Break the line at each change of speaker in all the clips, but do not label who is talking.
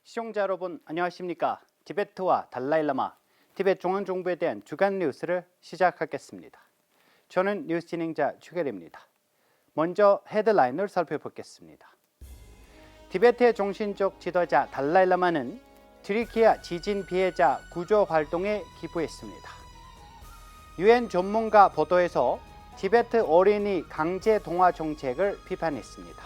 시청자 여러분 안녕하십니까? 티베트와 달라일라마, 티베트 중앙정부에 대한 주간 뉴스를 시작하겠습니다. 저는 뉴스 진행자 추결입니다. 먼저 헤드라인을 살펴보겠습니다. 티베트의 정신적 지도자 달라일라마는 트리키아 지진 피해자 구조 활동에 기부했습니다. 유엔 전문가 보도에서 티베트 어린이 강제 동화 정책을 비판했습니다.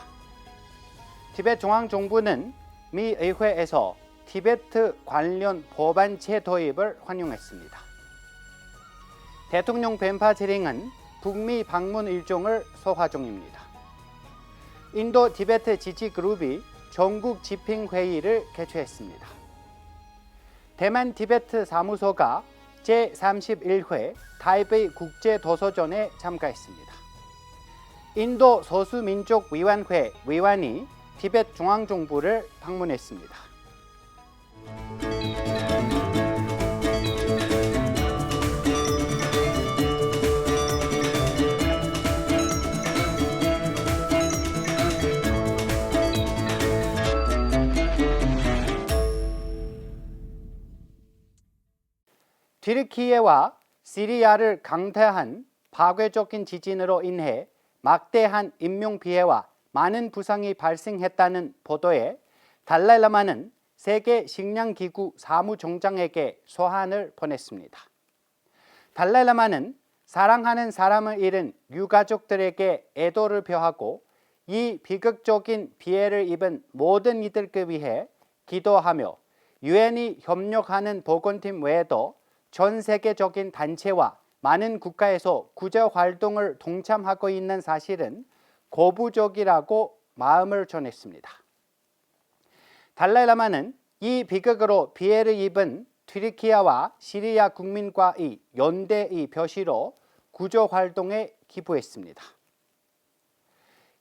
티베트 중앙정부는 미 의회에서 티베트 관련 법안체 도입을 환영했습니다. 대통령 벤파제링은 북미 방문 일정을 소화 중입니다. 인도 티베트 지지그룹이 전국 집행회의를 개최했습니다. 대만 티베트 사무소가 제31회 타이베이 국제도서전에 참가했습니다. 인도 소수민족위원회 위원이 티베트 중앙정부를 방문했습니다. 튀르키예와 시리아를 강타한 파괴적인 지진으로 인해 막대한 인명피해와 많은 부상이 발생했다는 보도에 달라일라마는 세계 식량기구 사무총장에게 소환을 보냈습니다. 달라일라마는 사랑하는 사람을 잃은 유가족들에게 애도를 표하고 이 비극적인 피해를 입은 모든 이들을 위해 기도하며 유엔이 협력하는 보건팀 외에도 전 세계적인 단체와 많은 국가에서 구조 활동을 동참하고 있는 사실은 고부적이라고 마음을 전했습니다. 달라일라마는 이 비극으로 피해를 입은 튀르키예와 시리아 국민과의 연대의 표시로 구조 활동에 기부했습니다.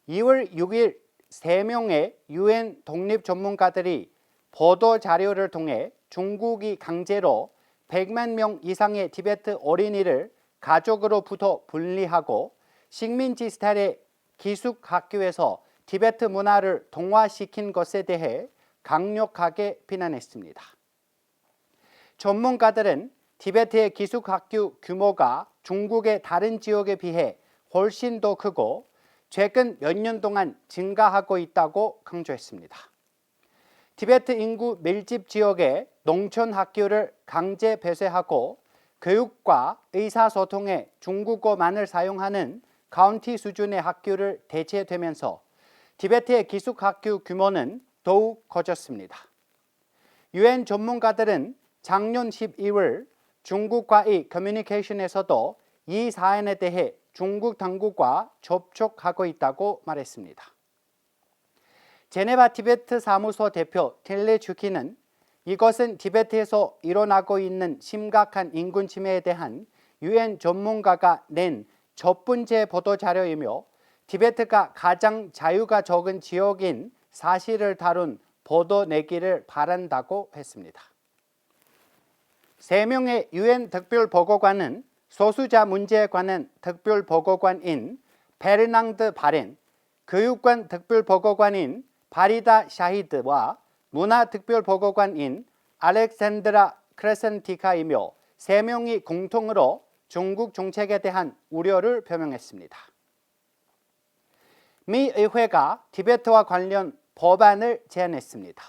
2월 6일 3명의 유엔 독립 전문가들이 보도 자료를 통해 중국이 강제로 100만 명 이상의 티베트 어린이를 가족으로부터 분리하고 식민지 스타일의 기숙학교에서 티베트 문화를 동화시킨 것에 대해 강력하게 비난했습니다. 전문가들은 티베트의 기숙학교 규모가 중국의 다른 지역에 비해 훨씬 더 크고 최근 몇 년 동안 증가하고 있다고 강조했습니다. 티베트 인구 밀집 지역의 농촌 학교를 강제 폐쇄하고 교육과 의사소통에 중국어만을 사용하는 카운티 수준의 학교를 대체되면서 티베트의 기숙학교 규모는 더욱 커졌습니다. 유엔 전문가들은 작년 12월 중국과의 커뮤니케이션에서도 이 사안에 대해 중국 당국과 접촉하고 있다고 말했습니다. 제네바 티베트 사무소 대표 텔레주키는 이것은 티베트에서 일어나고 있는 심각한 인권 침해에 대한 유엔 전문가가 낸 첫 번째 보도 자료이며 티베트가 가장 자유가 적은 지역인 사실을 다룬 보도 내기를 바란다고 했습니다. 3명의 유엔 특별보고관은 소수자 문제에 관한 특별보고관인 페르낭드 바렌, 교육관 특별보고관인 바리다 샤히드와 문화특별보고관인 알렉산드라 크레센티카이며 3명이 공통으로 중국 정책에 대한 우려를 표명했습니다. 미 의회가 티베트와 관련 법안을 제안했습니다.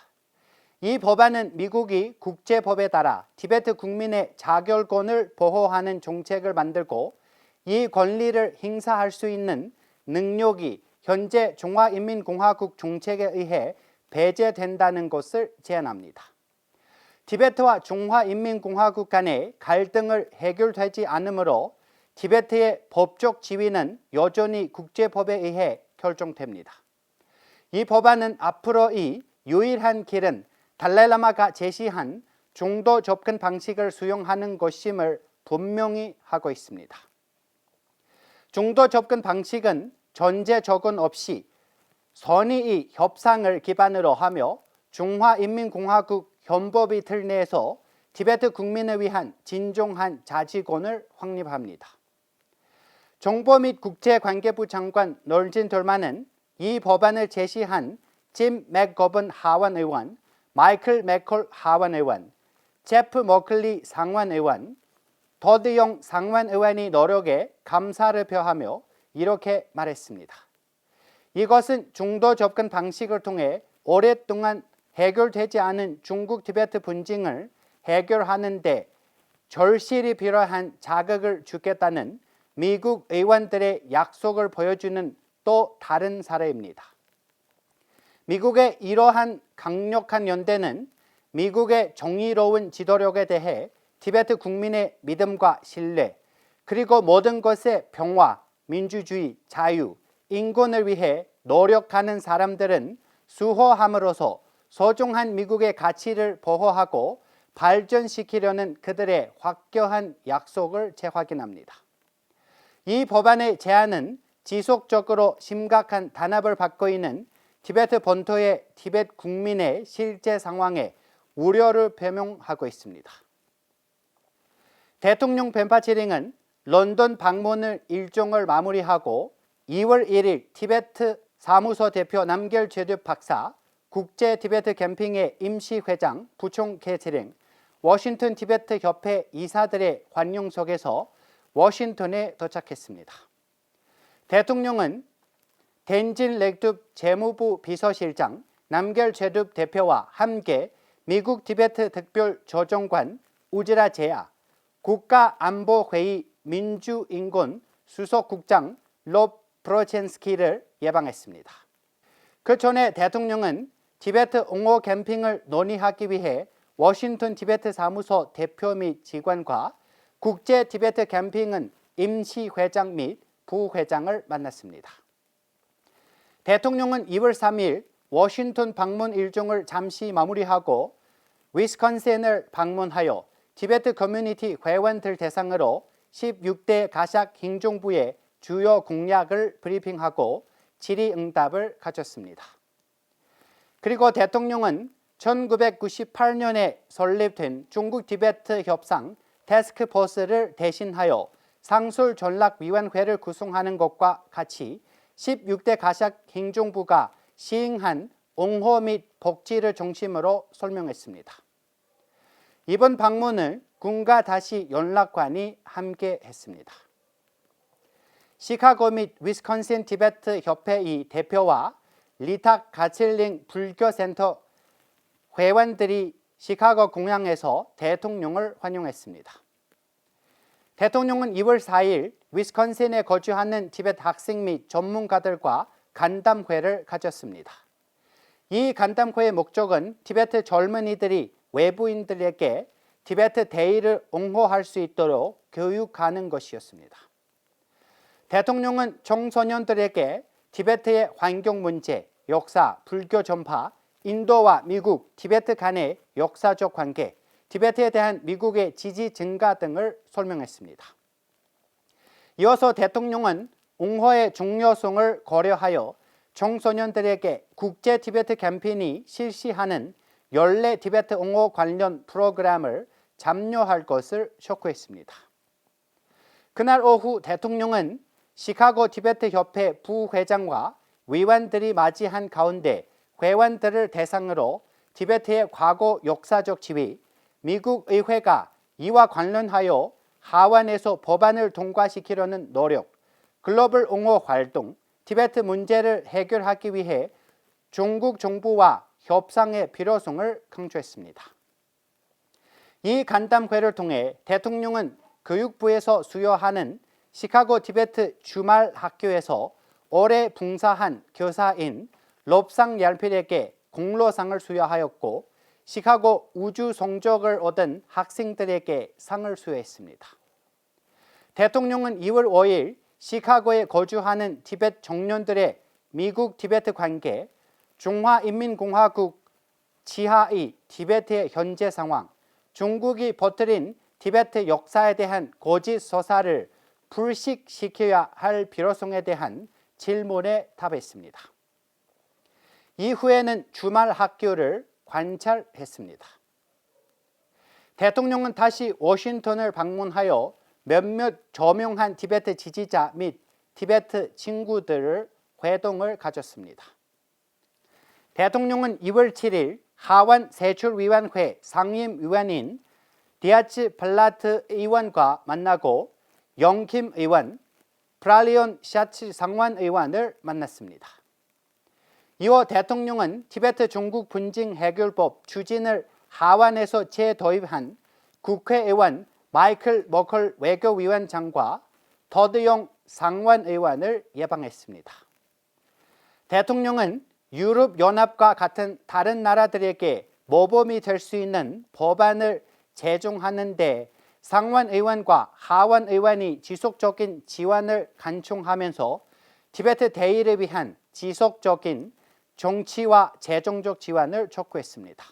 이 법안은 미국이 국제법에 따라 티베트 국민의 자결권을 보호하는 정책을 만들고 이 권리를 행사할 수 있는 능력이 현재 중화인민공화국 정책에 의해 배제된다는 것을 제안합니다. 티베트와 중화인민공화국 간의 갈등을 해결되지 않으므로 티베트의 법적 지위는 여전히 국제법에 의해 결정됩니다. 이 법안은 앞으로의 유일한 길은 달라일라마가 제시한 중도 접근 방식을 수용하는 것임을 분명히 하고 있습니다. 중도 접근 방식은 전제 조건 없이 선의의 협상을 기반으로 하며 중화인민공화국 헌법의 틀 내에서 티베트 국민을 위한 진정한 자치권을 확립합니다. 정보 및 국제관계부 장관 널진 돌만은 이 법안을 제시한 짐 맥거번 하원 의원, 마이클 맥콜 하원 의원, 제프 머클리 상원 의원, 더드용 상원 의원이 노력에 감사를 표하며 이렇게 말했습니다. 이것은 중도 접근 방식을 통해 오랫동안 해결되지 않은 중국 티베트 분쟁을 해결하는 데 절실히 필요한 자극을 주겠다는 미국 의원들의 약속을 보여주는 또 다른 사례입니다. 미국의 이러한 강력한 연대는 미국의 정의로운 지도력에 대해 티베트 국민의 믿음과 신뢰, 그리고 모든 것의 평화, 민주주의, 자유, 인권을 위해 노력하는 사람들은 수호함으로써 소중한 미국의 가치를 보호하고 발전시키려는 그들의 확고한 약속을 재확인합니다. 이 법안의 제안은 지속적으로 심각한 단합을 받고 있는 티베트 본토의 티베트 국민의 실제 상황에 우려를 표명하고 있습니다. 대통령 펜파치링은 런던 방문을 일정을 마무리하고 2월 1일 티베트 사무소 대표 남결 제둡 박사, 국제 티베트 캠핑의 임시 회장 부총 캐치링, 워싱턴 티베트 협회 이사들의 환영 속에서 워싱턴에 도착했습니다. 대통령은 댄진 렉둡 재무부 비서실장, 남결 제둡 대표와 함께 미국 티베트 특별 조정관 우즈라 제야, 국가안보회의 민주인권 수석국장 롭 브로첸스키를 예방했습니다. 그 전에 대통령은 티베트 옹호 캠핑을 논의하기 위해 워싱턴 티베트 사무소 대표 및 직원과 국제 티베트 캠핑은 임시회장 및 부회장을 만났습니다. 대통령은 2월 3일 워싱턴 방문 일정을 잠시 마무리하고 위스콘신을 방문하여 티베트 커뮤니티 회원들 대상으로 16대 가샥 행정부의 주요 공약을 브리핑하고 질의응답을 가졌습니다. 그리고 대통령은 1998년에 설립된 중국 티베트 협상 태스크포스를 대신하여 상술전략위원회를 구성하는 것과 같이 16대 가샥 행정부가 시행한 옹호 및 복지를 중심으로 설명했습니다. 이번 방문을 군과 다시 연락관이 함께 했습니다. 시카고 및 위스콘신 티베트 협회의 대표와 리탁 가칠링 불교센터 회원들이 시카고 공항에서 대통령을 환영했습니다. 대통령은 2월 4일 위스콘신에 거주하는 티베트 학생 및 전문가들과 간담회를 가졌습니다. 이 간담회의 목적은 티베트 젊은이들이 외부인들에게 티베트 대의를 옹호할 수 있도록 교육하는 것이었습니다. 대통령은 청소년들에게 티베트의 환경 문제, 역사, 불교 전파, 인도와 미국, 티베트 간의 역사적 관계, 티베트에 대한 미국의 지지 증가 등을 설명했습니다. 이어서 대통령은 옹호의 중요성을 고려하여 청소년들에게 국제 티베트 캠페인이 실시하는 연례 티베트 옹호 관련 프로그램을 참여할 것을 촉구했습니다. 그날 오후 대통령은 시카고 티베트 협회 부회장과 위원들이 맞이한 가운데 회원들을 대상으로 티베트의 과거 역사적 지위, 미국 의회가 이와 관련하여 하원에서 법안을 통과시키려는 노력, 글로벌 옹호 활동, 티베트 문제를 해결하기 위해 중국 정부와 협상의 필요성을 강조했습니다. 이 간담회를 통해 대통령은 교육부에서 수여하는 시카고 티베트 주말 학교에서 올해 봉사한 교사인 롭상 얄필에게 공로상을 수여하였고 시카고 우주 성적을 얻은 학생들에게 상을 수여했습니다. 대통령은 2월 5일 시카고에 거주하는 티베트 청년들의 미국 티베트 관계, 중화인민공화국 지하의 티베트의 현재 상황, 중국이 퍼뜨린 티베트 역사에 대한 거짓 서사를 불식시켜야 할 필요성에 대한 질문에 답했습니다. 이후에는 주말 학교를 관찰했습니다. 대통령은 다시 워싱턴을 방문하여 몇몇 저명한 티베트 지지자 및 티베트 친구들을 회동을 가졌습니다. 대통령은 2월 7일 하원 세출위원회 상임위원인 디아츠 발라트 의원과 만나고 영김 의원, 프랄리온 샤츠 상원의원을 만났습니다. 이후 대통령은 티베트 중국 분쟁 해결법 추진을 하원에서 재도입한 국회의원 마이클 머클 외교위원장과 더드용 상원의원을 예방했습니다. 대통령은 유럽연합과 같은 다른 나라들에게 모범이 될 수 있는 법안을 제정하는 데 상원의원과 하원의원이 지속적인 지원을 간청하면서 티베트 대의를 위한 지속적인 정치와 재정적 지원을 촉구했습니다.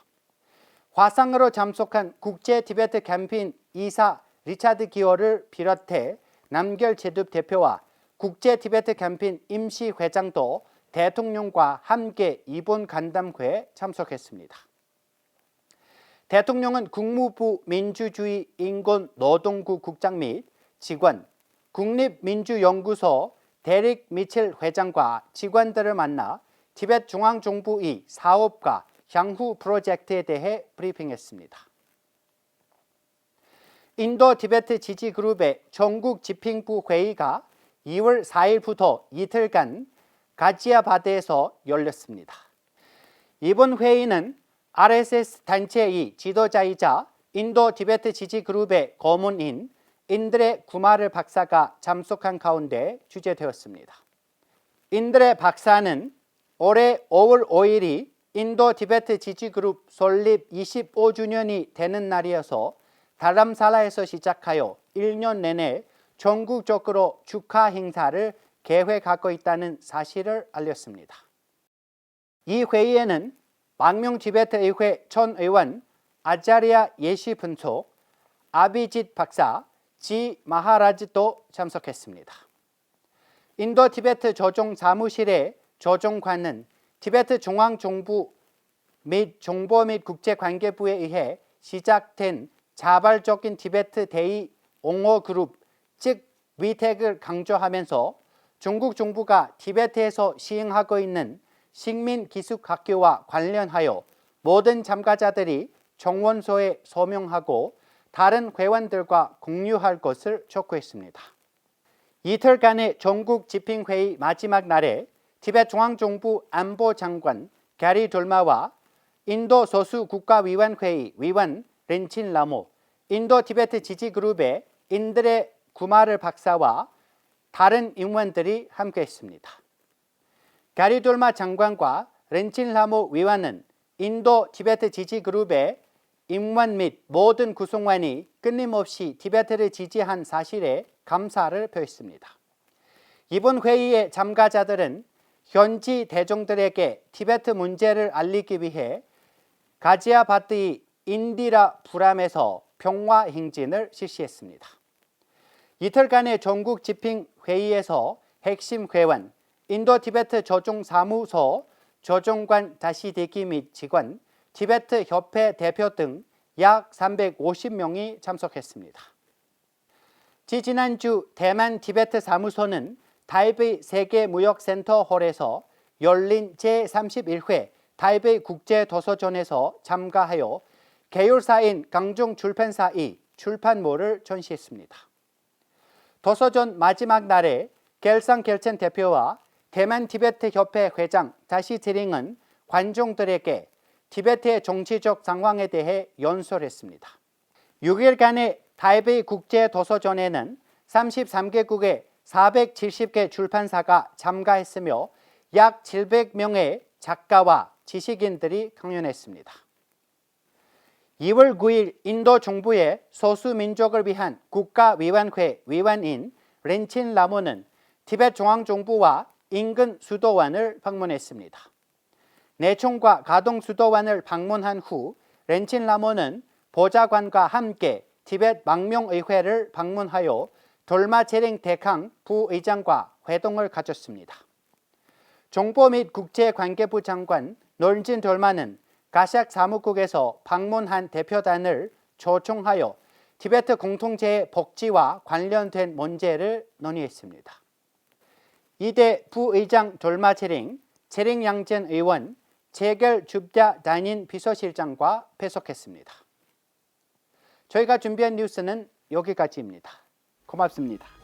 화상으로 참석한 국제 티베트 캠페인 이사 리차드 기어를 비롯해 남결 제둡 대표와 국제 티베트 캠페인 임시 회장도 대통령과 함께 이번 간담회에 참석했습니다. 대통령은 국무부 민주주의 인권노동부 국장 및 직원, 국립민주연구소 데릭 미첼 회장과 직원들을 만나 티베트 중앙정부의 사업과 향후 프로젝트에 대해 브리핑했습니다. 인도 티베트 지지그룹의 전국 집행부 회의가 2월 4일부터 이틀간 가지아바드에서 열렸습니다. 이번 회의는 RSS 단체의 지도자이자 인도 티베트 지지그룹의 고문인 인드레 구마르 박사가 참석한 가운데 주재되었습니다. 인드레 박사는 올해 5월 5일이 인도 티베트 지지그룹 설립 25주년이 되는 날이어서 다람살라에서 시작하여 1년 내내 전국적으로 축하 행사를 계획하고 있다는 사실을 알렸습니다. 이 회의에는 망명 티베트 의회 전 의원 아자리아 예시 분석, 아비짓 박사, 지 마하라즈도 참석했습니다. 인도 티베트 조정 사무실의 조정관은 티베트 중앙정부 및 정보 및 국제관계부에 의해 시작된 자발적인 티베트 대의 옹호 그룹, 즉 위택을 강조하면서 중국 정부가 티베트에서 시행하고 있는 식민기숙학교와 관련하여 모든 참가자들이 정원소에 서명하고 다른 회원들과 공유할 것을 촉구했습니다. 이틀간의 전국 집행회의 마지막 날에 티베트 중앙정부 안보장관 게리 돌마와 인도 소수국가위원회의 위원 렌친 라모, 인도 티베트 지지그룹의 인드레 구마르 박사와 다른 임원들이 함께했습니다. 게리 돌마 장관과 렌친 라모 위원은 인도 티베트 지지그룹의 임원 및 모든 구성원이 끊임없이 티베트를 지지한 사실에 감사를 표했습니다. 이번 회의의 참가자들은 현지 대중들에게 티베트 문제를 알리기 위해 가지아바드의 인디라 부람에서 평화 행진을 실시했습니다. 이틀간의 전국 집행회의에서 핵심 회원, 인도 티베트 조정사무소 조정관 자시대기 및 직원, 티베트 협회 대표 등 약 350명이 참석했습니다. 지지난주 대만 티베트 사무소는 타이베이 세계무역센터 홀에서 열린 제31회 타이베이 국제도서전에서 참가하여 계열사인 강종출판사의 출판물을 전시했습니다. 도서전 마지막 날에 겔상 겔첸 대표와 대만 티베트 협회 회장 자시드링은 관중들에게 티베트의 정치적 상황에 대해 연설했습니다. 6일간의 타이베이 국제도서전에는 33개국의 470개 출판사가 참가했으며 약 700명의 작가와 지식인들이 강연했습니다. 2월 9일 인도 정부의 소수민족을 위한 국가위원회 위원인 렌친 라모는 티베트 중앙정부와 인근 수도원을 방문했습니다. 내청과 가동 수도원을 방문한 후 렌친 라모는 보좌관과 함께 티베트 망명의회를 방문하여 돌마체링 대캉 부의장과 회동을 가졌습니다. 정보 및 국제관계부 장관 널진 돌마는 가샥 사무국에서 방문한 대표단을 초청하여 티베트 공동체의 복지와 관련된 문제를 논의했습니다. 이때 부의장 돌마체링, 체링양전 의원, 재결 줍자 단인 비서실장과 배석했습니다. 저희가 준비한 뉴스는 여기까지입니다. 고맙습니다.